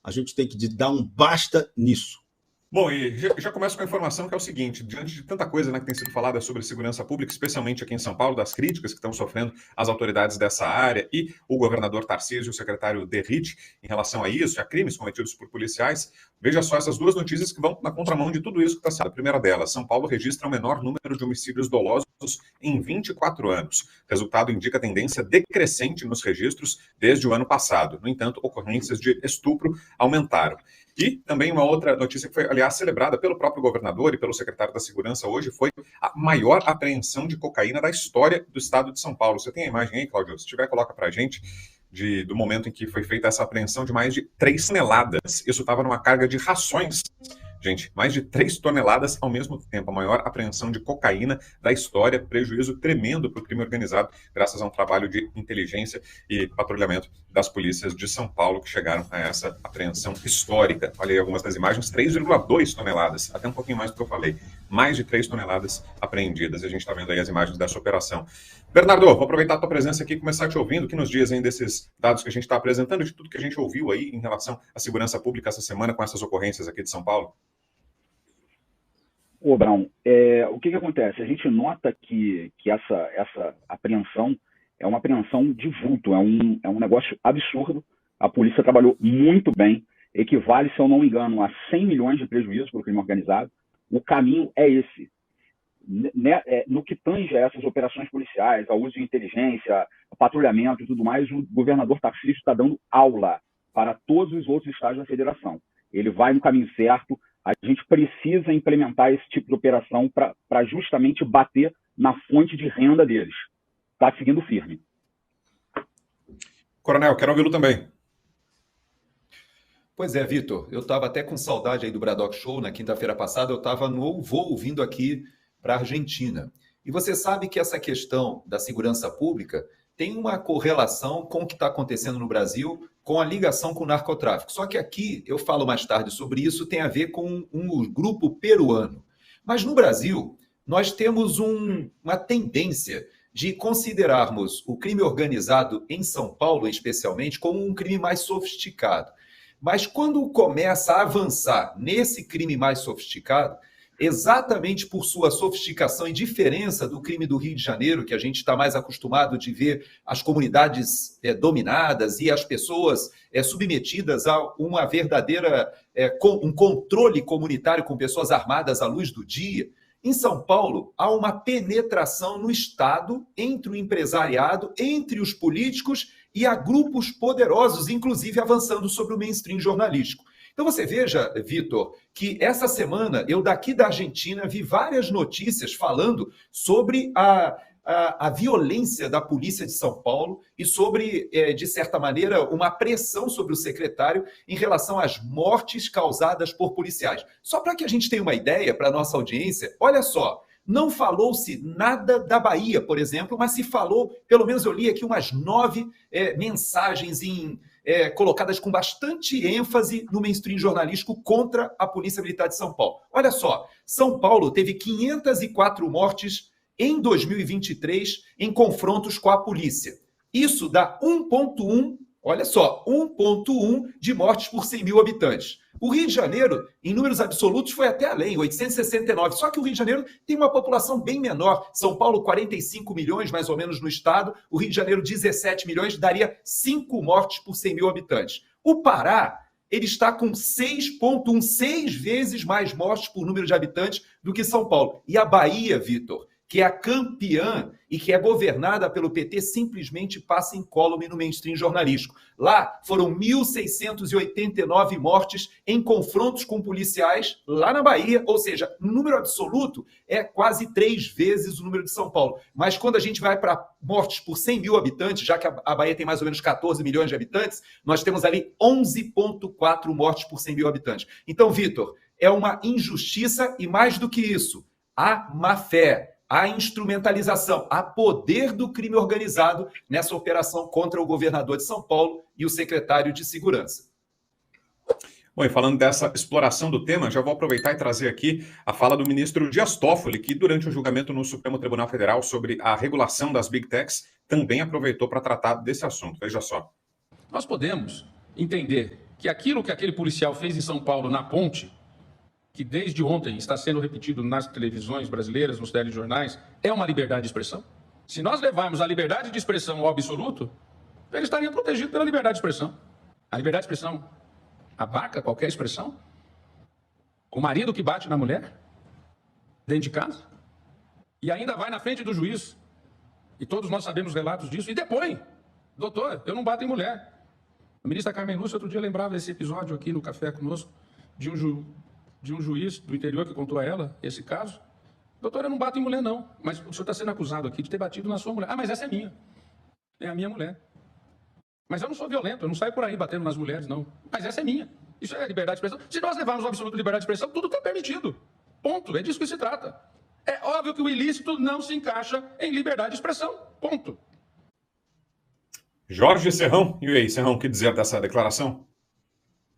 A gente tem que dar um basta nisso. Bom, e já começo com a informação que é o seguinte: diante de tanta coisa, né, que tem sido falada sobre segurança pública, especialmente aqui em São Paulo, das críticas que estão sofrendo as autoridades dessa área e o governador Tarcísio e o secretário Derrite em relação a isso, a crimes cometidos por policiais, veja só essas duas notícias que vão na contramão de tudo isso que está sendo. A primeira delas: São Paulo registra o menor número de homicídios dolosos em 24 anos. O resultado indica tendência decrescente nos registros desde o ano passado. No entanto, ocorrências de estupro aumentaram. E também uma outra notícia que foi, aliás, celebrada pelo próprio governador e pelo secretário da Segurança hoje foi a maior apreensão de cocaína da história do estado de São Paulo. Você tem a imagem aí, Cláudio? Se tiver, coloca pra gente do momento em que foi feita essa apreensão de mais de 3 toneladas. Isso estava numa carga de rações. Gente, mais de 3 toneladas ao mesmo tempo, a maior apreensão de cocaína da história, prejuízo tremendo para o crime organizado, graças a um trabalho de inteligência e patrulhamento das polícias de São Paulo, que chegaram a essa apreensão histórica. Olha aí algumas das imagens: 3,2 toneladas, até um pouquinho mais do que eu falei, mais de 3 toneladas apreendidas, e a gente está vendo aí as imagens dessa operação. Bernardo, vou aproveitar a tua presença aqui e começar te ouvindo, que nos dias ainda desses dados que a gente está apresentando, de tudo que a gente ouviu aí em relação à segurança pública essa semana com essas ocorrências aqui de São Paulo. Ô, Brown, o que acontece? A gente nota que essa apreensão é uma apreensão de vulto, é um negócio absurdo. A polícia trabalhou muito bem, equivale, se eu não me engano, a 100 milhões de prejuízos para o crime organizado. O caminho é esse. No que tange a essas operações policiais, ao uso de inteligência, patrulhamento e tudo mais, o governador Tarcísio está dando aula para todos os outros estados da federação. Ele vai no caminho certo. A gente precisa implementar esse tipo de operação para justamente bater na fonte de renda deles. Está seguindo firme. Coronel, quero ouvi-lo também. Pois é, Vitor, eu estava até com saudade aí do Braddock Show na quinta-feira passada, eu estava no voo vindo aqui para a Argentina. E você sabe que essa questão da segurança pública tem uma correlação com o que está acontecendo no Brasil, com a ligação com o narcotráfico. Só que aqui, eu falo mais tarde sobre isso, tem a ver com um grupo peruano. Mas no Brasil, nós temos uma tendência de considerarmos o crime organizado em São Paulo, especialmente, como um crime mais sofisticado. Mas quando começa a avançar nesse crime mais sofisticado, exatamente por sua sofisticação e diferença do crime do Rio de Janeiro, que a gente está mais acostumado de ver as comunidades dominadas e as pessoas submetidas a uma verdadeira um controle comunitário com pessoas armadas à luz do dia. Em São Paulo, há uma penetração no Estado, entre o empresariado, entre os políticos e há grupos poderosos, inclusive avançando sobre o mainstream jornalístico. Então você veja, Vitor, que essa semana eu daqui da Argentina vi várias notícias falando sobre a violência da polícia de São Paulo e sobre, de certa maneira, uma pressão sobre o secretário em relação às mortes causadas por policiais. Só para que a gente tenha uma ideia para a nossa audiência, olha só, não falou-se nada da Bahia, por exemplo, mas se falou, pelo menos eu li aqui umas 9 mensagens colocadas com bastante ênfase no mainstream jornalístico contra a Polícia Militar de São Paulo. Olha só, São Paulo teve 504 mortes em 2023 em confrontos com a polícia. Isso dá 1,1, olha só, 1,1 de mortes por 100 mil habitantes. O Rio de Janeiro, em números absolutos, foi até além, 869. Só que o Rio de Janeiro tem uma população bem menor. São Paulo, 45 milhões, mais ou menos, no estado. O Rio de Janeiro, 17 milhões, daria 5 mortes por 100 mil habitantes. O Pará, ele está com 6,1, 6 vezes mais mortes por número de habitantes do que São Paulo. E a Bahia, Vitor, que é a campeã e que é governada pelo PT, simplesmente passa incólume no mainstream jornalístico. Lá foram 1.689 mortes em confrontos com policiais lá na Bahia, ou seja, no número absoluto é quase 3 vezes o número de São Paulo. Mas quando a gente vai para mortes por 100 mil habitantes, já que a Bahia tem mais ou menos 14 milhões de habitantes, nós temos ali 11,4 mortes por 100 mil habitantes. Então, Vitor, é uma injustiça e mais do que isso, há má fé, a instrumentalização, a poder do crime organizado nessa operação contra o governador de São Paulo e o secretário de Segurança. Bom, e falando dessa exploração do tema, já vou aproveitar e trazer aqui a fala do ministro Dias Toffoli, que durante o julgamento no Supremo Tribunal Federal sobre a regulação das Big Techs, também aproveitou para tratar desse assunto. Veja só. Nós podemos entender que aquilo que aquele policial fez em São Paulo, na ponte, que desde ontem está sendo repetido nas televisões brasileiras, nos telejornais, é uma liberdade de expressão? Se nós levarmos a liberdade de expressão ao absoluto, ele estaria protegido pela liberdade de expressão. A liberdade de expressão abarca qualquer expressão? O marido que bate na mulher, dentro de casa, e ainda vai na frente do juiz, e todos nós sabemos relatos disso, e depõe: doutor, eu não bato em mulher. A ministra Carmen Lúcia outro dia lembrava desse episódio aqui no café conosco, de um juiz do interior que contou a ela esse caso. Doutor, eu não bato em mulher não, mas o senhor está sendo acusado aqui de ter batido na sua mulher. Ah, mas essa é minha. É a minha mulher. Mas eu não sou violento, eu não saio por aí batendo nas mulheres, não. Mas essa é minha. Isso é liberdade de expressão. Se nós levarmos o absoluto liberdade de expressão, tudo está permitido. Ponto. É disso que se trata. É óbvio que o ilícito não se encaixa em liberdade de expressão. Ponto. Jorge Serrão. E aí, Serrão, o que dizer dessa declaração?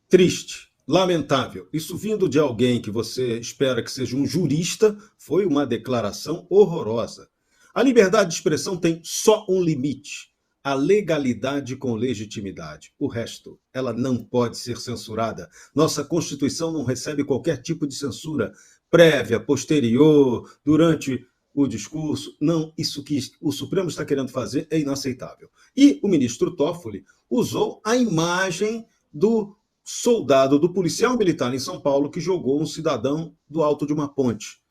Triste, lamentável. Isso vindo de alguém que você espera que seja um jurista, foi uma declaração horrorosa. A liberdade de expressão tem só um limite: a legalidade com legitimidade. O resto, ela não pode ser censurada. Nossa Constituição não recebe qualquer tipo de censura prévia, posterior, durante o discurso. Não, isso que o Supremo está querendo fazer é inaceitável. E o ministro Toffoli usou a imagem do soldado, do policial militar em São Paulo que jogou um cidadão do alto de uma ponte.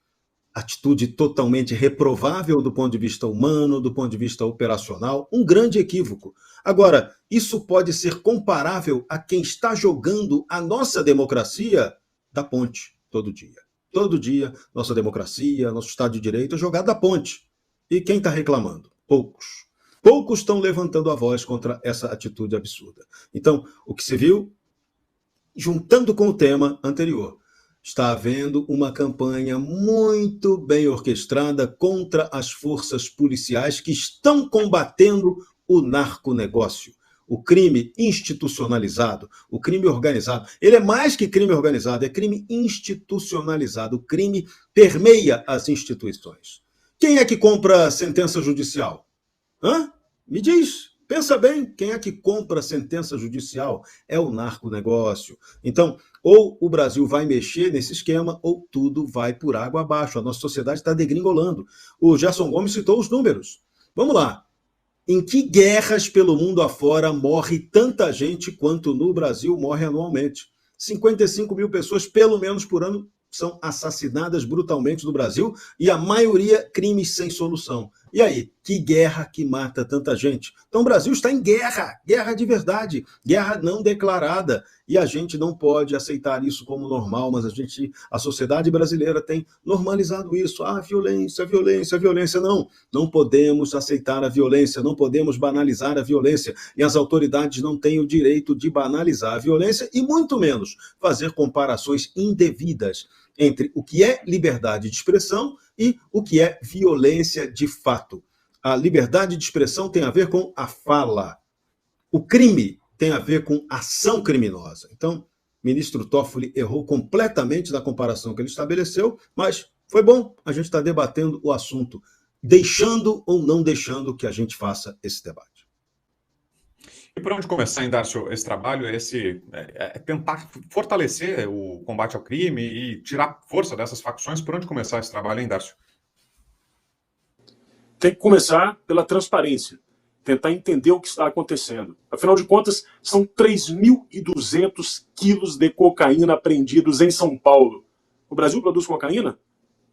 Atitude totalmente reprovável do ponto de vista humano, do ponto de vista operacional, um grande equívoco. Agora, isso pode ser comparável a quem está jogando a nossa democracia da ponte todo dia. Todo dia, nossa democracia, nosso Estado de Direito é jogado da ponte. E quem está reclamando? Poucos. Poucos estão levantando a voz contra essa atitude absurda. Então, o que se viu, juntando com o tema anterior, está havendo uma campanha muito bem orquestrada contra as forças policiais que estão combatendo o narconegócio, o crime institucionalizado, o crime organizado. Ele é mais que crime organizado, é crime institucionalizado. O crime permeia as instituições. Quem é que compra sentença judicial? Hã? Me diz. Pensa bem, quem é que compra sentença judicial? É o narconegócio. Então, ou o Brasil vai mexer nesse esquema, ou tudo vai por água abaixo. A nossa sociedade está degringolando. O Gerson Gomes citou os números. Vamos lá. Em que guerras pelo mundo afora morre tanta gente quanto no Brasil morre anualmente? 55 mil pessoas, pelo menos por ano, são assassinadas brutalmente no Brasil, e a maioria crimes sem solução. E aí, que guerra que mata tanta gente? Então o Brasil está em guerra, guerra de verdade, guerra não declarada, e a gente não pode aceitar isso como normal, mas a sociedade brasileira tem normalizado isso. Ah, violência, violência, violência. Não podemos aceitar a violência, não podemos banalizar a violência, e as autoridades não têm o direito de banalizar a violência, e muito menos fazer comparações indevidas entre o que é liberdade de expressão e o que é violência de fato. A liberdade de expressão tem a ver com a fala. O crime tem a ver com ação criminosa. Então, o ministro Toffoli errou completamente na comparação que ele estabeleceu, mas foi bom, a gente está debatendo o assunto, deixando ou não deixando que a gente faça esse debate. E por onde começar, hein, Darcio, esse trabalho, tentar fortalecer o combate ao crime e tirar força dessas facções? Por onde começar esse trabalho, hein, Darcio? Tem que começar pela transparência, tentar entender o que está acontecendo. Afinal de contas, são 3.200 quilos de cocaína apreendidos em São Paulo. O Brasil produz cocaína?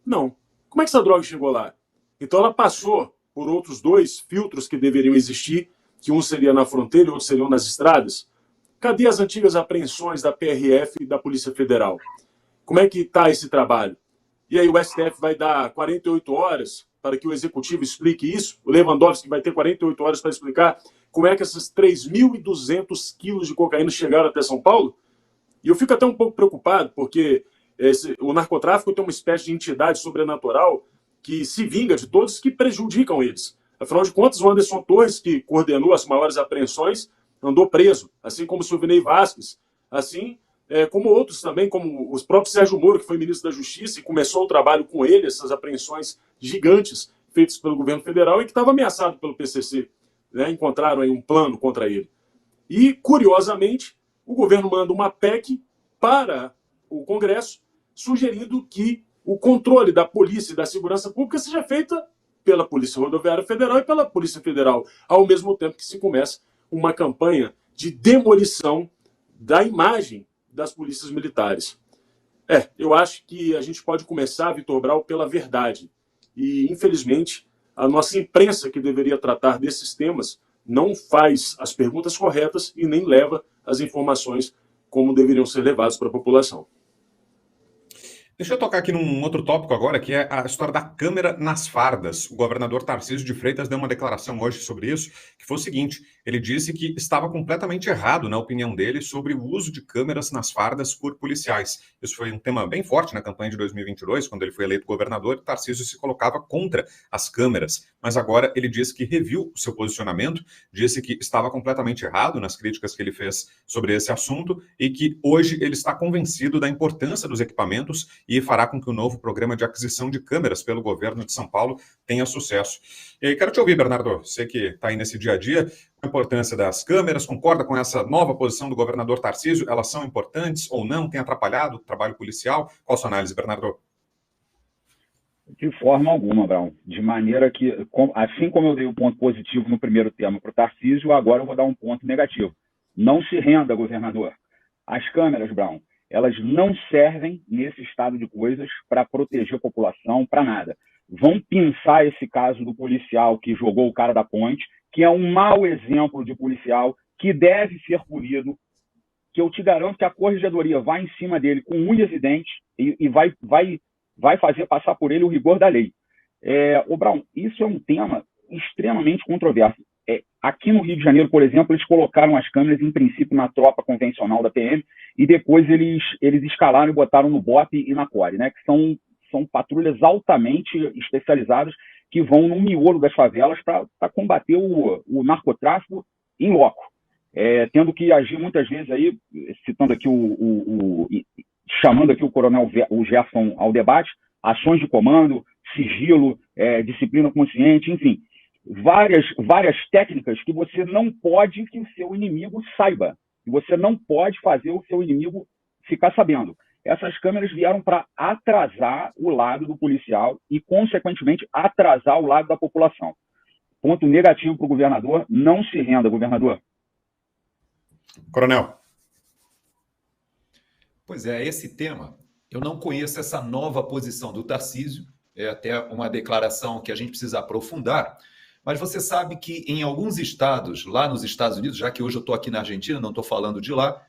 Não. Como é que essa droga chegou lá? Então ela passou por outros 2 filtros que deveriam existir, que um seria na fronteira e outro seriam nas estradas. Cadê as antigas apreensões da PRF e da Polícia Federal? Como é que está esse trabalho? E aí o STF vai dar 48 horas para que o Executivo explique isso? O Lewandowski vai ter 48 horas para explicar como é que esses 3.200 quilos de cocaína chegaram até São Paulo? E eu fico até um pouco preocupado, porque o narcotráfico tem uma espécie de entidade sobrenatural que se vinga de todos que prejudicam eles. Afinal de contas, o Anderson Torres, que coordenou as maiores apreensões, andou preso, assim como o Silvinei Vasquez, assim como outros também, como o próprio Sérgio Moro, que foi ministro da Justiça e começou o trabalho com ele, essas apreensões gigantes feitas pelo governo federal e que estava ameaçado pelo PCC. Né? Encontraram aí um plano contra ele. E, curiosamente, o governo manda uma PEC para o Congresso, sugerindo que o controle da polícia e da segurança pública seja feita pela Polícia Rodoviária Federal e pela Polícia Federal, ao mesmo tempo que se começa uma campanha de demolição da imagem das polícias militares. Eu acho que a gente pode começar, Vitor Brau, pela verdade. E, infelizmente, a nossa imprensa, que deveria tratar desses temas, não faz as perguntas corretas e nem leva as informações como deveriam ser levadas para a população. Deixa eu tocar aqui num outro tópico agora, que é a história da câmera nas fardas. O governador Tarcísio de Freitas deu uma declaração hoje sobre isso, que foi o seguinte: ele disse que estava completamente errado, na opinião dele, sobre o uso de câmeras nas fardas por policiais. Isso foi um tema bem forte na campanha de 2022, quando ele foi eleito governador, e Tarcísio se colocava contra as câmeras. Mas agora ele disse que reviu o seu posicionamento, disse que estava completamente errado nas críticas que ele fez sobre esse assunto e que hoje ele está convencido da importância dos equipamentos e fará com que o novo programa de aquisição de câmeras pelo governo de São Paulo tenha sucesso. E aí, quero te ouvir, Bernardo, você que está aí nesse dia a dia, a importância das câmeras, concorda com essa nova posição do governador Tarcísio? Elas são importantes ou não? Tem atrapalhado o trabalho policial? Qual a sua análise, Bernardo? De forma alguma, Brown. De maneira que, assim como eu dei um ponto positivo no primeiro tema para o Tarcísio, agora eu vou dar um ponto negativo. Não se renda, governador. As câmeras, Brown, elas não servem nesse estado de coisas para proteger a população, para nada. Vão pinçar esse caso do policial que jogou o cara da ponte, que é um mau exemplo de policial, que deve ser punido, que eu te garanto que a corregedoria vai em cima dele com unhas e dentes e vai fazer passar por ele o rigor da lei. Brown, isso é um tema extremamente controverso. Aqui no Rio de Janeiro, por exemplo, eles colocaram as câmeras, em princípio, na tropa convencional da PM, e depois eles escalaram e botaram no BOP e na CORE, né, que são patrulhas altamente especializadas que vão no miolo das favelas para combater o narcotráfico em loco. Tendo que agir muitas vezes aí, citando aqui chamando aqui o coronel Gerson ao debate, ações de comando, sigilo, disciplina consciente, enfim, várias técnicas que você não pode que o seu inimigo saiba, que você não pode fazer o seu inimigo ficar sabendo. Essas câmeras vieram para atrasar o lado do policial e, consequentemente, atrasar o lado da população. Ponto negativo para o governador: não se renda, governador. Coronel. Pois é, esse tema, eu não conheço essa nova posição do Tarcísio, é até uma declaração que a gente precisa aprofundar, mas você sabe que em alguns estados, lá nos Estados Unidos, já que hoje eu estou aqui na Argentina, não estou falando de lá,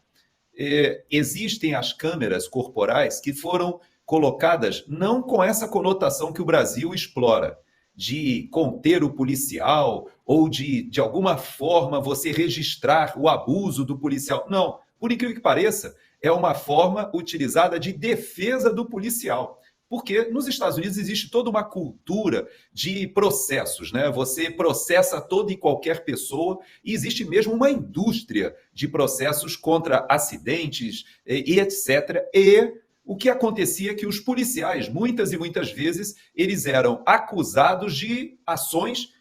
existem as câmeras corporais que foram colocadas não com essa conotação que o Brasil explora, de conter o policial ou de alguma forma você registrar o abuso do policial. Não, por incrível que pareça, é uma forma utilizada de defesa do policial. Porque nos Estados Unidos existe toda uma cultura de processos, né? Você processa toda e qualquer pessoa e existe mesmo uma indústria de processos contra acidentes e etc. E o que acontecia é que os policiais, muitas e muitas vezes, eles eram acusados de ações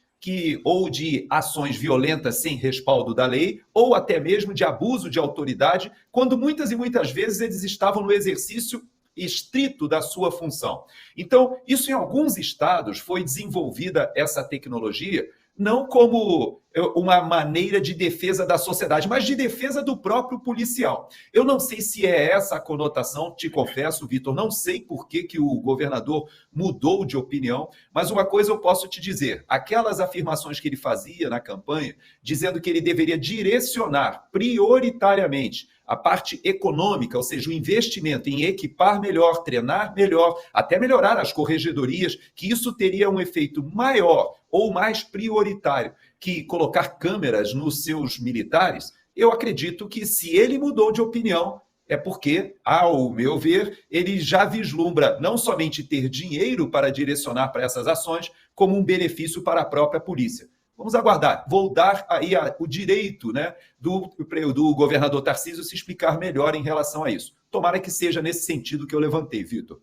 ou de ações violentas sem respaldo da lei, ou até mesmo de abuso de autoridade, quando muitas e muitas vezes eles estavam no exercício estrito da sua função. Então, isso em alguns estados foi desenvolvida essa tecnologia não como uma maneira de defesa da sociedade, mas de defesa do próprio policial. Eu não sei se é essa a conotação, te confesso, Vitor, não sei por que o governador mudou de opinião, mas uma coisa eu posso te dizer, aquelas afirmações que ele fazia na campanha, dizendo que ele deveria direcionar prioritariamente a parte econômica, ou seja, o investimento em equipar melhor, treinar melhor, até melhorar as corregedorias, que isso teria um efeito maior ou mais prioritário que colocar câmeras nos seus militares. Eu acredito que se ele mudou de opinião, é porque, ao meu ver, ele já vislumbra não somente ter dinheiro para direcionar para essas ações, como um benefício para a própria polícia. Vamos aguardar. Vou dar aí o direito, né, do governador Tarcísio se explicar melhor em relação a isso. Tomara que seja nesse sentido que eu levantei, Vitor.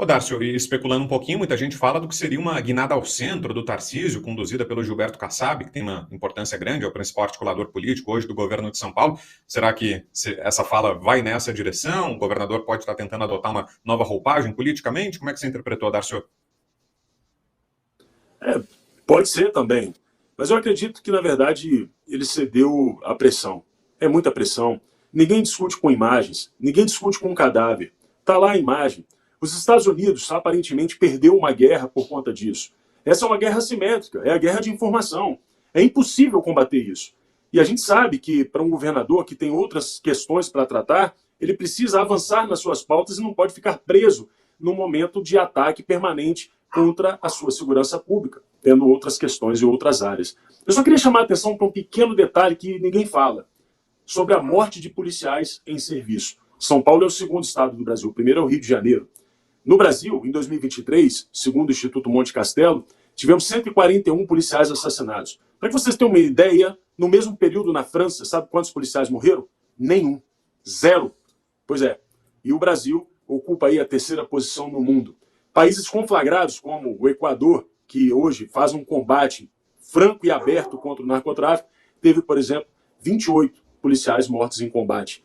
Ô, Darcio, e especulando um pouquinho, muita gente fala do que seria uma guinada ao centro do Tarcísio, conduzida pelo Gilberto Kassab, que tem uma importância grande, é o principal articulador político hoje do governo de São Paulo. Será que essa fala vai nessa direção? O governador pode estar tentando adotar uma nova roupagem politicamente? Como é que você interpretou, Darcio? Pode ser também. Mas eu acredito que, na verdade, ele cedeu à pressão. É muita pressão. Ninguém discute com imagens. Ninguém discute com um cadáver. Está lá a imagem. Os Estados Unidos, aparentemente, perdeu uma guerra por conta disso. Essa é uma guerra assimétrica. É a guerra de informação. É impossível combater isso. E a gente sabe que, para um governador que tem outras questões para tratar, ele precisa avançar nas suas pautas e não pode ficar preso no momento de ataque permanente contra a sua segurança pública, tendo outras questões e outras áreas. Eu só queria chamar a atenção para um pequeno detalhe que ninguém fala, sobre a morte de policiais em serviço. São Paulo é o segundo estado do Brasil, o primeiro é o Rio de Janeiro. No Brasil, em 2023, segundo o Instituto Monte Castelo, tivemos 141 policiais assassinados. Para que vocês tenham uma ideia, no mesmo período na França, sabe quantos policiais morreram? Nenhum. 0. Pois é. E o Brasil ocupa aí a 3ª posição no mundo. Países conflagrados, como o Equador, que hoje faz um combate franco e aberto contra o narcotráfico, teve, por exemplo, 28 policiais mortos em combate.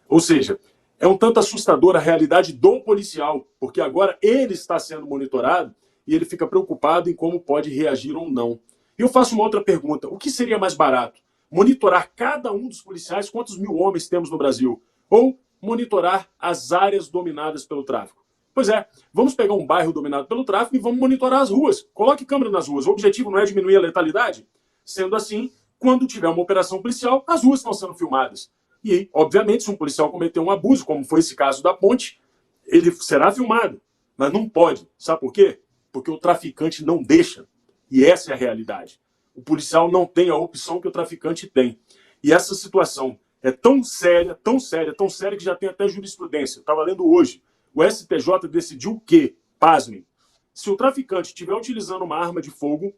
Ou seja, é um tanto assustadora a realidade do policial, porque agora ele está sendo monitorado e ele fica preocupado em como pode reagir ou não. E eu faço uma outra pergunta. O que seria mais barato? Monitorar cada um dos policiais, quantos mil homens temos no Brasil? Ou monitorar as áreas dominadas pelo tráfico? Pois é, vamos pegar um bairro dominado pelo tráfico e vamos monitorar as ruas. Coloque câmera nas ruas. O objetivo não é diminuir a letalidade? Sendo assim, quando tiver uma operação policial, as ruas estão sendo filmadas. E, obviamente, se um policial cometer um abuso, como foi esse caso da ponte, ele será filmado. Mas não pode. Sabe por quê? Porque o traficante não deixa. E essa é a realidade. O policial não tem a opção que o traficante tem. E essa situação é tão séria, tão séria, tão séria que já tem até jurisprudência. Eu estava lendo hoje. O STJ decidiu que, pasmem, se o traficante estiver utilizando uma arma de fogo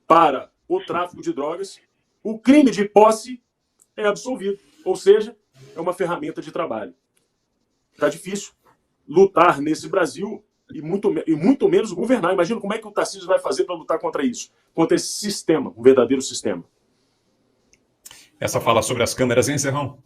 para o tráfico de drogas, o crime de posse é absolvido. Ou seja, é uma ferramenta de trabalho. Está difícil lutar nesse Brasil e muito menos governar. Imagina como é que o Tarcísio vai fazer para lutar contra isso, contra esse sistema, um verdadeiro sistema. Essa fala sobre as câmeras, hein, Serrão?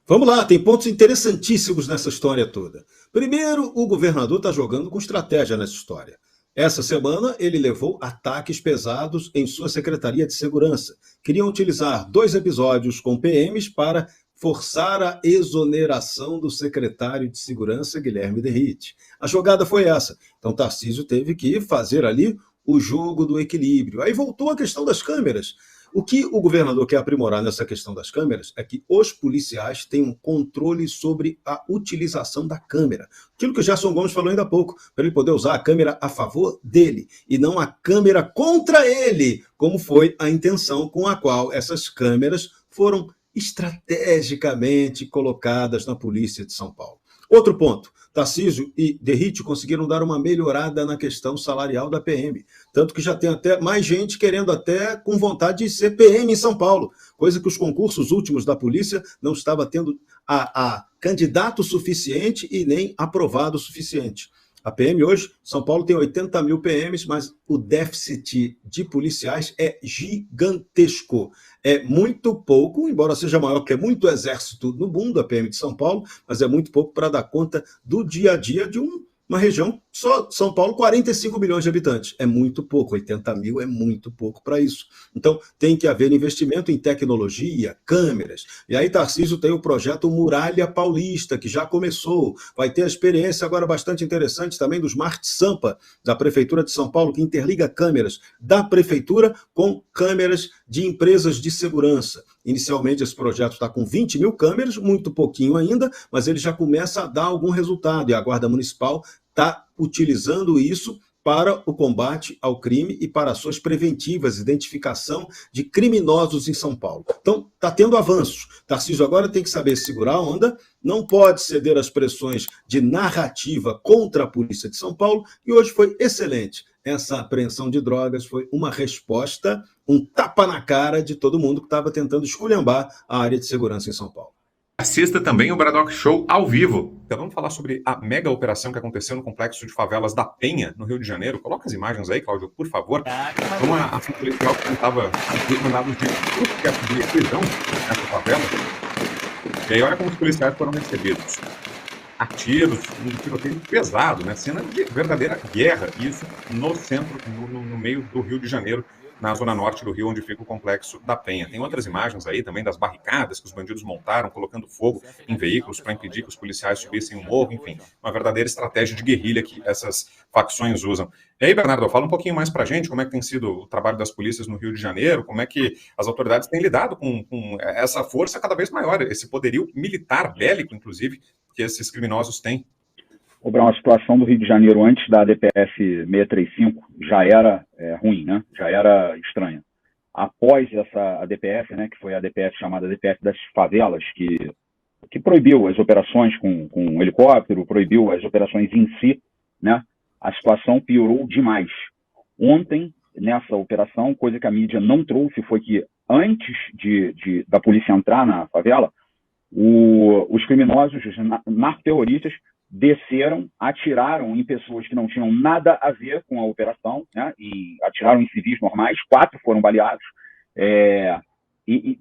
Vamos lá, tem pontos interessantíssimos nessa história toda. Primeiro, o governador está jogando com estratégia nessa história. Essa semana, ele levou ataques pesados em sua Secretaria de Segurança. Queriam utilizar 2 episódios com PMs para forçar a exoneração do secretário de Segurança, Guilherme Derrite. A jogada foi essa. Então, Tarcísio teve que fazer ali o jogo do equilíbrio. Aí voltou a questão das câmeras. O que o governador quer aprimorar nessa questão das câmeras é que os policiais tenham controle sobre a utilização da câmera. Aquilo que o Gerson Gomes falou ainda há pouco, para ele poder usar a câmera a favor dele e não a câmera contra ele, como foi a intenção com a qual essas câmeras foram estrategicamente colocadas na polícia de São Paulo. Outro ponto, Tarcísio e Derrite conseguiram dar uma melhorada na questão salarial da PM, tanto que já tem até mais gente querendo até com vontade de ser PM em São Paulo, coisa que os concursos últimos da polícia não estava tendo a candidato suficiente e nem aprovado o suficiente. A PM hoje, São Paulo tem 80 mil PMs, mas o déficit de policiais é gigantesco. É muito pouco, embora seja maior que muito exército no mundo, a PM de São Paulo, mas é muito pouco para dar conta do dia a dia de uma região, só São Paulo, 45 milhões de habitantes. É muito pouco, 80 mil é muito pouco para isso. Então, tem que haver investimento em tecnologia, câmeras. E aí, Tarcísio tem o projeto Muralha Paulista, que já começou. Vai ter a experiência agora bastante interessante também do Smart Sampa, da Prefeitura de São Paulo, que interliga câmeras da Prefeitura com câmeras de empresas de segurança. Inicialmente, esse projeto está com 20 mil câmeras, muito pouquinho ainda, mas ele já começa a dar algum resultado. E a Guarda Municipal está utilizando isso para o combate ao crime e para ações preventivas, identificação de criminosos em São Paulo. Então, está tendo avanços. Tarcísio agora tem que saber segurar a onda, não pode ceder às pressões de narrativa contra a polícia de São Paulo, e hoje foi excelente. Essa apreensão de drogas foi uma resposta, um tapa na cara de todo mundo que estava tentando esculhambar a área de segurança em São Paulo. Assista também o Braddock Show ao vivo. Então vamos falar sobre a mega operação que aconteceu no complexo de favelas da Penha, no Rio de Janeiro. Coloca as imagens aí, Cláudio, por favor. Então a ação policial que estava mandados de prisão nessa favela. E aí olha como os policiais foram recebidos. A tiros, um tiroteio pesado, né? Cena de verdadeira guerra, isso no centro, no meio do Rio de Janeiro, na zona norte do Rio, onde fica o complexo da Penha. Tem outras imagens aí também das barricadas que os bandidos montaram, colocando fogo em veículos para impedir que os policiais subissem o morro, enfim, uma verdadeira estratégia de guerrilha que essas facções usam. E aí, Bernardo, fala um pouquinho mais para a gente como é que tem sido o trabalho das polícias no Rio de Janeiro, como é que as autoridades têm lidado com essa força cada vez maior, esse poderio militar, bélico, inclusive, que esses criminosos têm. Ô, Brown, a situação do Rio de Janeiro antes da ADPF 635 já era ruim, né? Já era estranha. Após essa ADPF, né, que foi a ADPF chamada ADPF das favelas, que proibiu as operações com helicóptero, proibiu as operações em si, né? A situação piorou demais. Ontem, nessa operação, coisa que a mídia não trouxe foi que antes da polícia entrar na favela, os criminosos, os narcoterroristas, desceram, atiraram em pessoas que não tinham nada a ver com a operação, né, e atiraram em civis normais, 4 foram baleados,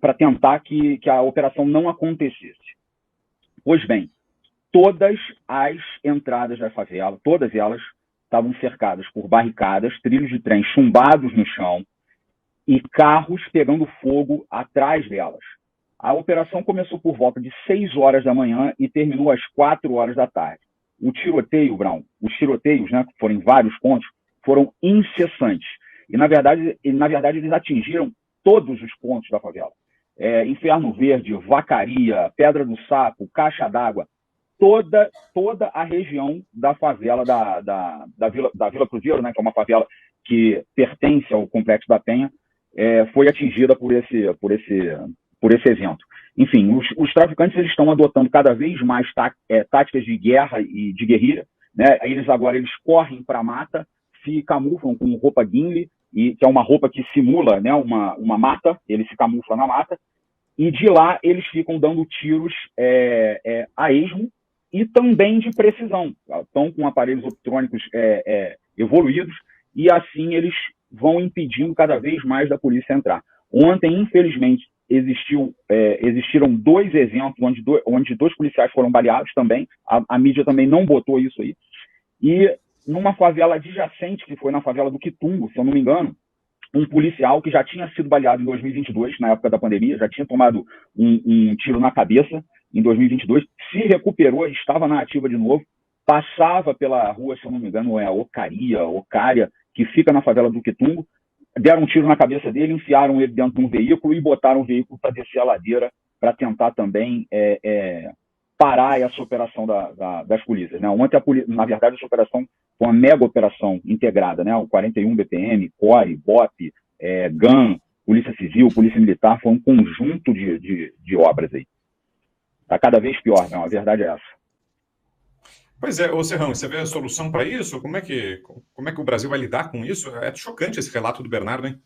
para tentar que a operação não acontecesse. Pois bem, todas as entradas da favela, todas elas, estavam cercadas por barricadas, trilhos de trem chumbados no chão e carros pegando fogo atrás delas. A operação começou por volta de 6 horas da manhã e terminou às 4 horas da tarde. O tiroteio, Brown, os tiroteios, né, que foram em vários pontos, foram incessantes. E, na verdade, eles atingiram todos os pontos da favela. Inferno Verde, Vacaria, Pedra do Sapo, Caixa d'Água, toda a região da favela da Vila Cruzeiro, né, que é uma favela que pertence ao Complexo da Penha, foi atingida por esse evento. Enfim, os traficantes eles estão adotando cada vez mais táticas de guerra e de guerrilha, né? Eles correm para a mata, se camuflam com roupa guinle, que é uma roupa que simula, né, uma mata, eles se camuflam na mata, e de lá eles ficam dando tiros a esmo e também de precisão. Estão com aparelhos eletrônicos evoluídos e assim eles vão impedindo cada vez mais da polícia entrar. Ontem, infelizmente, existiram 2 eventos onde 2 policiais foram baleados também. A mídia também não botou isso aí. E numa favela adjacente, que foi na favela do Quitumbo, se eu não me engano, um policial que já tinha sido baleado em 2022, na época da pandemia, já tinha tomado um tiro na cabeça em 2022, se recuperou, estava na ativa de novo, passava pela rua, se eu não me engano, Ocária, que fica na favela do Quitumbo, deram um tiro na cabeça dele, enfiaram ele dentro de um veículo e botaram o veículo para descer a ladeira para tentar também parar essa operação das polícias, né? Ontem, na verdade, essa operação foi uma mega operação integrada, né? O 41 BPM, CORE, BOP, GAN, Polícia Civil, Polícia Militar, foi um conjunto de obras aí. Está cada vez pior, não? A verdade é essa. Pois é, ô Serrão, você vê a solução para isso? Como é que o Brasil vai lidar com isso? É chocante esse relato do Bernardo, hein?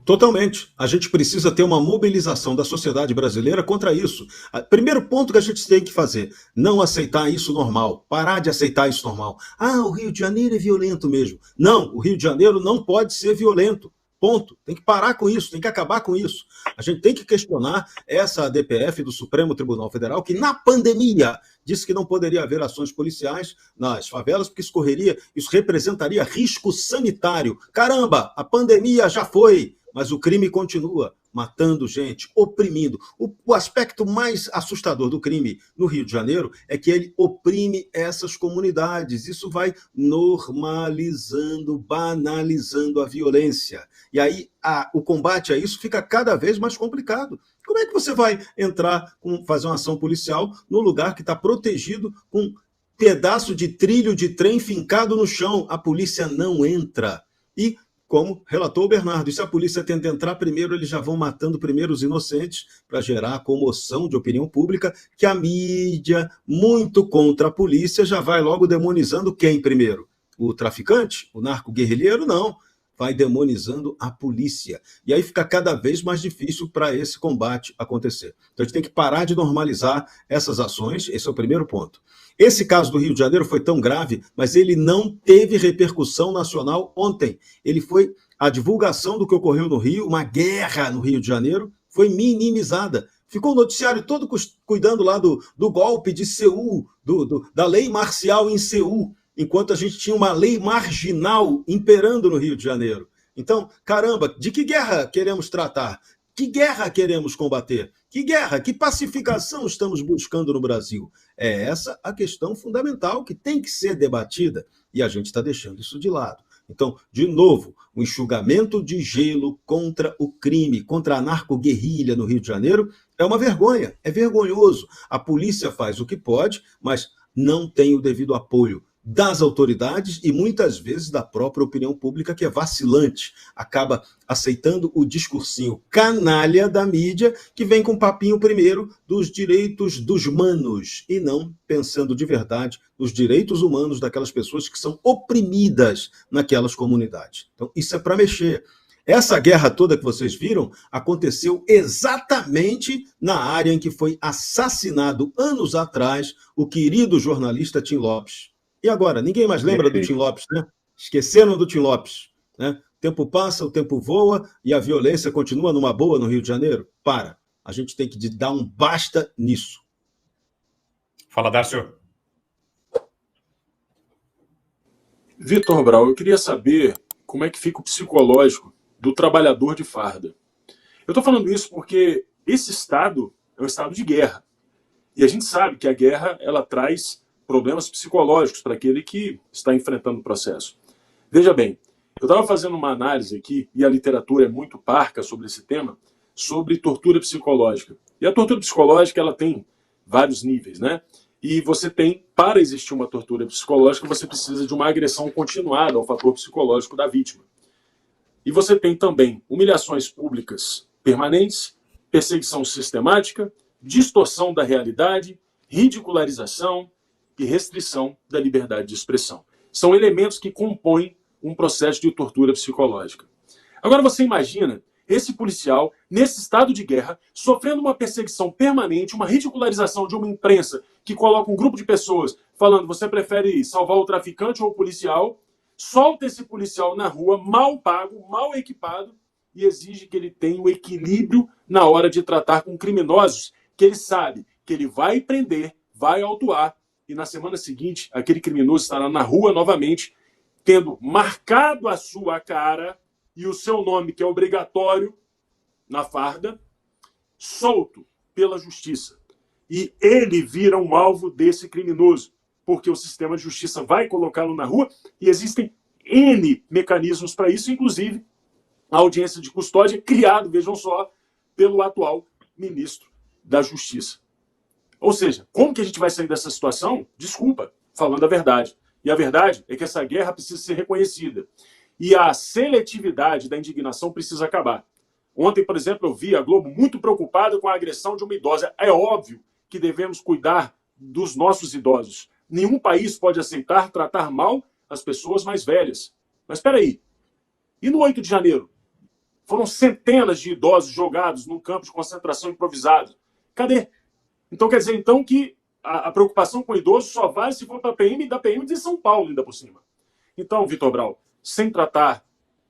Totalmente. A gente precisa ter uma mobilização da sociedade brasileira contra isso. Primeiro ponto que a gente tem que fazer, não aceitar isso normal, parar de aceitar isso normal. O Rio de Janeiro é violento mesmo. Não, o Rio de Janeiro não pode ser violento. Ponto. Tem que parar com isso, tem que acabar com isso. A gente tem que questionar essa ADPF do Supremo Tribunal Federal, que na pandemia disse que não poderia haver ações policiais nas favelas, porque isso representaria risco sanitário. Caramba, a pandemia já foi, mas o crime continua, matando gente, oprimindo. O aspecto mais assustador do crime no Rio de Janeiro é que ele oprime essas comunidades. Isso vai normalizando, banalizando a violência. E aí o combate a isso fica cada vez mais complicado. Como é que você vai fazer uma ação policial no lugar que está protegido com um pedaço de trilho de trem fincado no chão? A polícia não entra. E como relatou o Bernardo, e se a polícia tenta entrar primeiro, eles já vão matando primeiro os inocentes para gerar comoção de opinião pública, que a mídia, muito contra a polícia, já vai logo demonizando quem primeiro? O traficante? O narco-guerrilheiro? Não. vai demonizando a polícia. E aí fica cada vez mais difícil para esse combate acontecer. Então a gente tem que parar de normalizar essas ações, esse é o primeiro ponto. Esse caso do Rio de Janeiro foi tão grave, mas ele não teve repercussão nacional ontem. Ele foi a divulgação do que ocorreu no Rio, uma guerra no Rio de Janeiro, foi minimizada. Ficou o noticiário todo cuidando lá do golpe de Seul, da lei marcial em Seul, enquanto a gente tinha uma lei marginal imperando no Rio de Janeiro. Então, caramba, de que guerra queremos tratar? Que guerra queremos combater? Que guerra, que pacificação estamos buscando no Brasil? É essa a questão fundamental que tem que ser debatida e a gente está deixando isso de lado. Então, de novo, o enxugamento de gelo contra o crime, contra a narcoguerrilha no Rio de Janeiro é uma vergonha, é vergonhoso. A polícia faz o que pode, mas não tem o devido apoio das autoridades e muitas vezes da própria opinião pública, que é vacilante, acaba aceitando o discursinho canalha da mídia, que vem com o papinho primeiro dos direitos dos humanos, e não pensando de verdade nos direitos humanos daquelas pessoas que são oprimidas naquelas comunidades. Então, isso é para mexer. Essa guerra toda que vocês viram aconteceu exatamente na área em que foi assassinado anos atrás o querido jornalista Tim Lopes. E agora? Ninguém mais lembra do Tim Lopes, né? Esqueceram do Tim Lopes, né? O tempo passa, o tempo voa e a violência continua numa boa no Rio de Janeiro? Para. A gente tem que dar um basta nisso. Fala, Darcio. Vitor Brau, eu queria saber como é que fica o psicológico do trabalhador de farda. Eu estou falando isso porque esse estado é um estado de guerra. E a gente sabe que a guerra ela traz problemas psicológicos para aquele que está enfrentando o processo. Veja bem, eu estava fazendo uma análise aqui, e a literatura é muito parca sobre esse tema, sobre tortura psicológica. E a tortura psicológica ela tem vários níveis, né? E você tem, para existir uma tortura psicológica, você precisa de uma agressão continuada ao fator psicológico da vítima. E você tem também humilhações públicas permanentes, perseguição sistemática, distorção da realidade, ridicularização e restrição da liberdade de expressão. São elementos que compõem um processo de tortura psicológica. Agora você imagina esse policial, nesse estado de guerra, sofrendo uma perseguição permanente, uma ridicularização de uma imprensa que coloca um grupo de pessoas falando: você prefere salvar o traficante ou o policial? Solta esse policial na rua, mal pago, mal equipado, e exige que ele tenha o equilíbrio na hora de tratar com criminosos, que ele sabe que ele vai prender, vai autuar, e na semana seguinte aquele criminoso estará na rua novamente, tendo marcado a sua cara e o seu nome, que é obrigatório na farda, solto pela justiça. E ele vira um alvo desse criminoso, porque o sistema de justiça vai colocá-lo na rua e existem N mecanismos para isso, inclusive a audiência de custódia, criado, vejam só, pelo atual ministro da Justiça. Ou seja, como que a gente vai sair dessa situação? Desculpa, falando a verdade. E a verdade é que essa guerra precisa ser reconhecida. E a seletividade da indignação precisa acabar. Ontem, por exemplo, eu vi a Globo muito preocupada com a agressão de uma idosa. É óbvio que devemos cuidar dos nossos idosos. Nenhum país pode aceitar tratar mal as pessoas mais velhas. Mas espera aí. E no 8 de janeiro? Foram centenas de idosos jogados num campo de concentração improvisado. Cadê? Então quer dizer então que a preocupação com o idoso só vale se for para a PM, da PM de São Paulo ainda por cima. Então, Vitor Brau, sem tratar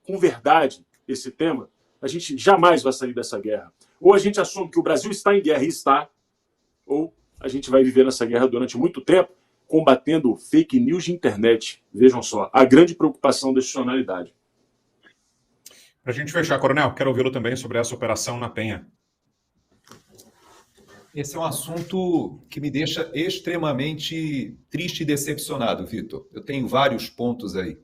com verdade esse tema, a gente jamais vai sair dessa guerra. Ou a gente assume que o Brasil está em guerra e está, ou a gente vai viver nessa guerra durante muito tempo, combatendo fake news de internet. Vejam só, a grande preocupação da institucionalidade. Para a gente fechar, Coronel, quero ouvi-lo também sobre essa operação na Penha. Esse é um assunto que me deixa extremamente triste e decepcionado, Vitor. Eu tenho vários pontos aí.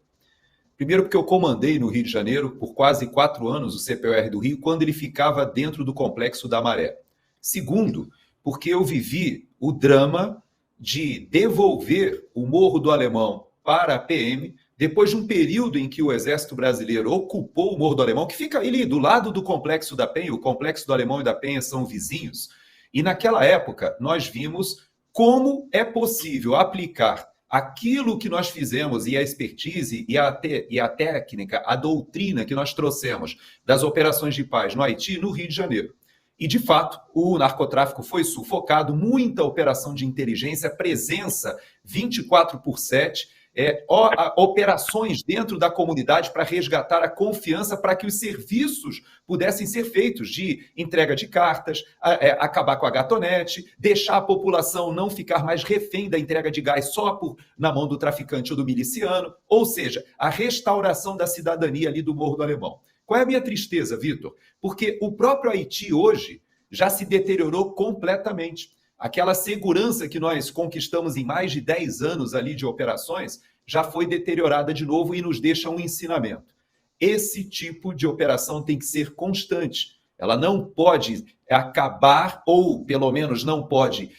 Primeiro, porque eu comandei no Rio de Janeiro por quase 4 anos o CPOR do Rio, quando ele ficava dentro do Complexo da Maré. Segundo, porque eu vivi o drama de devolver o Morro do Alemão para a PM, depois de um período em que o Exército Brasileiro ocupou o Morro do Alemão, que fica ali do lado do Complexo da Penha. O Complexo do Alemão e da Penha são vizinhos. E naquela época, nós vimos como é possível aplicar aquilo que nós fizemos e a expertise e a técnica, a doutrina que nós trouxemos das operações de paz no Haiti, no Rio de Janeiro. E, de fato, o narcotráfico foi sufocado, muita operação de inteligência, presença 24/7, operações dentro da comunidade para resgatar a confiança para que os serviços pudessem ser feitos de entrega de cartas, acabar com a gatonete, deixar a população não ficar mais refém da entrega de gás só na mão do traficante ou do miliciano, ou seja, a restauração da cidadania ali do Morro do Alemão. Qual é a minha tristeza, Vitor? Porque o próprio Haiti hoje já se deteriorou completamente. Aquela segurança que nós conquistamos em mais de 10 anos ali de operações já foi deteriorada de novo e nos deixa um ensinamento. Esse tipo de operação tem que ser constante. Ela não pode acabar, ou pelo menos não pode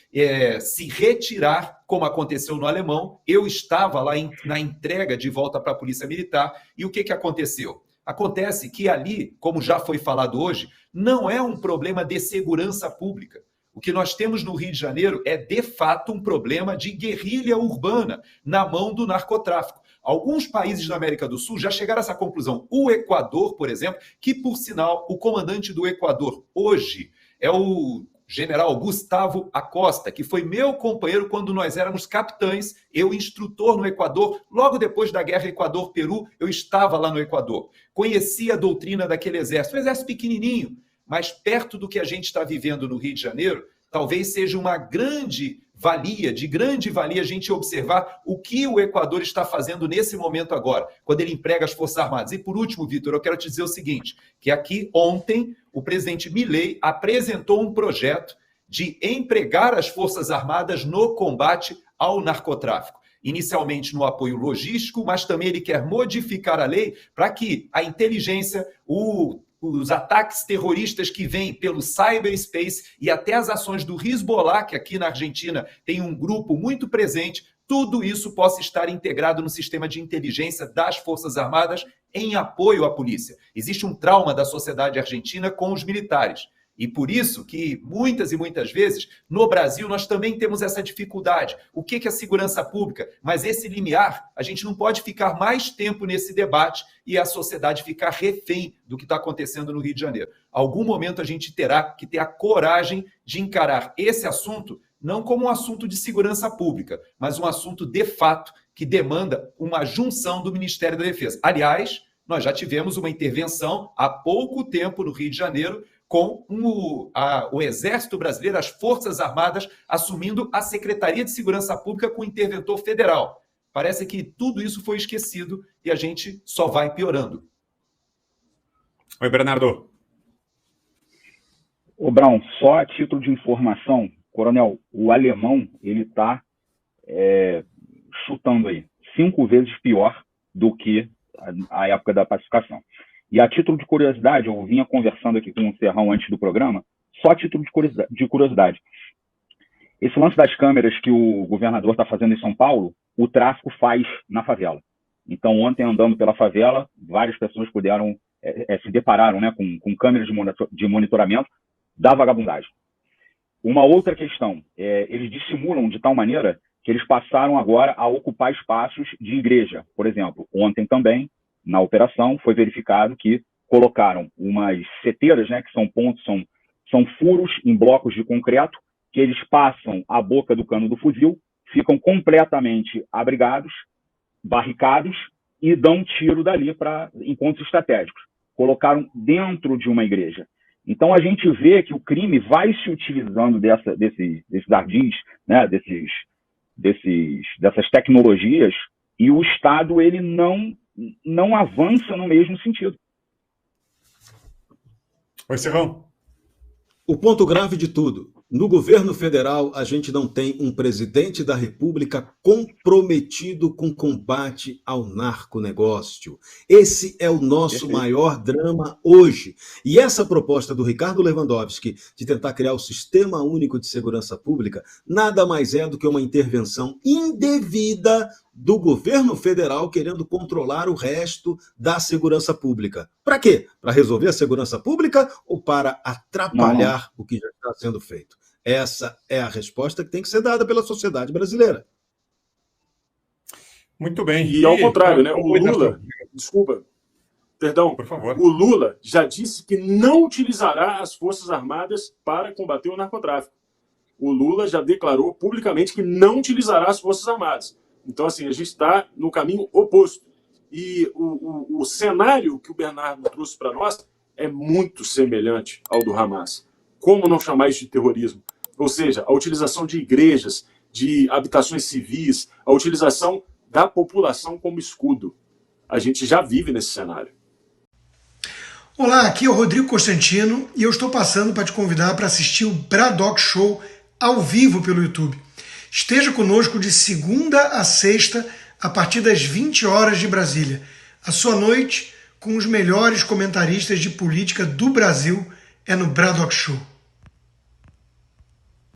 se retirar, como aconteceu no Alemão. Eu estava lá na entrega de volta para a Polícia Militar, e o que aconteceu? Acontece que ali, como já foi falado hoje, não é um problema de segurança pública. O que nós temos no Rio de Janeiro é, de fato, um problema de guerrilha urbana na mão do narcotráfico. Alguns países da América do Sul já chegaram a essa conclusão. O Equador, por exemplo, que, por sinal, o comandante do Equador hoje é o general Gustavo Acosta, que foi meu companheiro quando nós éramos capitães, eu instrutor no Equador, logo depois da guerra Equador-Peru, eu estava lá no Equador. Conheci a doutrina daquele exército, um exército pequenininho, mas perto do que a gente está vivendo no Rio de Janeiro, talvez seja uma grande valia a gente observar o que o Equador está fazendo nesse momento agora, quando ele emprega as Forças Armadas. E por último, Vitor, eu quero te dizer o seguinte, que aqui ontem o presidente Milei apresentou um projeto de empregar as Forças Armadas no combate ao narcotráfico. Inicialmente no apoio logístico, mas também ele quer modificar a lei para que a inteligência, os ataques terroristas que vêm pelo cyberspace e até as ações do Hezbollah, que aqui na Argentina tem um grupo muito presente, tudo isso possa estar integrado no sistema de inteligência das Forças Armadas em apoio à polícia. Existe um trauma da sociedade argentina com os militares. E por isso que muitas e muitas vezes no Brasil nós também temos essa dificuldade. O que é segurança pública? Mas esse limiar, a gente não pode ficar mais tempo nesse debate e a sociedade ficar refém do que está acontecendo no Rio de Janeiro. Algum momento a gente terá que ter a coragem de encarar esse assunto não como um assunto de segurança pública, mas um assunto de fato que demanda uma junção do Ministério da Defesa. Aliás, nós já tivemos uma intervenção há pouco tempo no Rio de Janeiro com o Exército Brasileiro, as Forças Armadas, assumindo a Secretaria de Segurança Pública com o interventor federal. Parece que tudo isso foi esquecido e a gente só vai piorando. Oi, Bernardo. Ô, Brown, só a título de informação, coronel, o alemão, ele está chutando aí 5 vezes pior do que a época da pacificação. E a título de curiosidade, eu vinha conversando aqui com o Serrão antes do programa, só a título de curiosidade. Esse lance das câmeras que o governador está fazendo em São Paulo, o tráfico faz na favela. Então, ontem, andando pela favela, várias pessoas se depararam, né, com câmeras de monitoramento da vagabundagem. Uma outra questão, eles dissimulam de tal maneira que eles passaram agora a ocupar espaços de igreja. Por exemplo, ontem também, na operação, foi verificado que colocaram umas seteiras, né, que são pontos, são furos em blocos de concreto, que eles passam a boca do cano do fuzil, ficam completamente abrigados, barricados, e dão tiro dali em pontos estratégicos. Colocaram dentro de uma igreja. Então, a gente vê que o crime vai se utilizando desses ardis, né, dessas tecnologias, e o Estado ele não avança no mesmo sentido. Oi, Serrão. O ponto grave de tudo, no governo federal, a gente não tem um presidente da República comprometido com o combate ao narconegócio. Esse é o nosso maior drama hoje. E essa proposta do Ricardo Lewandowski de tentar criar o Sistema Único de Segurança Pública nada mais é do que uma intervenção indevida do governo federal querendo controlar o resto da segurança pública. Para quê? Para resolver a segurança pública ou para atrapalhar o que já está sendo feito? Essa é a resposta que tem que ser dada pela sociedade brasileira. Muito bem. E ao contrário, né? O Oi, Lula, Nestor. desculpa, perdão, Por favor. o Lula já disse que não utilizará as Forças Armadas para combater o narcotráfico. O Lula já declarou publicamente que não utilizará as Forças Armadas. Então, assim, a gente está no caminho oposto. E o cenário que o Bernardo trouxe para nós é muito semelhante ao do Hamas. Como não chamar isso de terrorismo? Ou seja, a utilização de igrejas, de habitações civis, a utilização da população como escudo. A gente já vive nesse cenário. Olá, aqui é o Rodrigo Constantino e eu estou passando para te convidar para assistir o Braddock Show ao vivo pelo YouTube. Esteja conosco de segunda a sexta, a partir das 20 horas de Brasília. A sua noite com os melhores comentaristas de política do Brasil é no Braddock Show.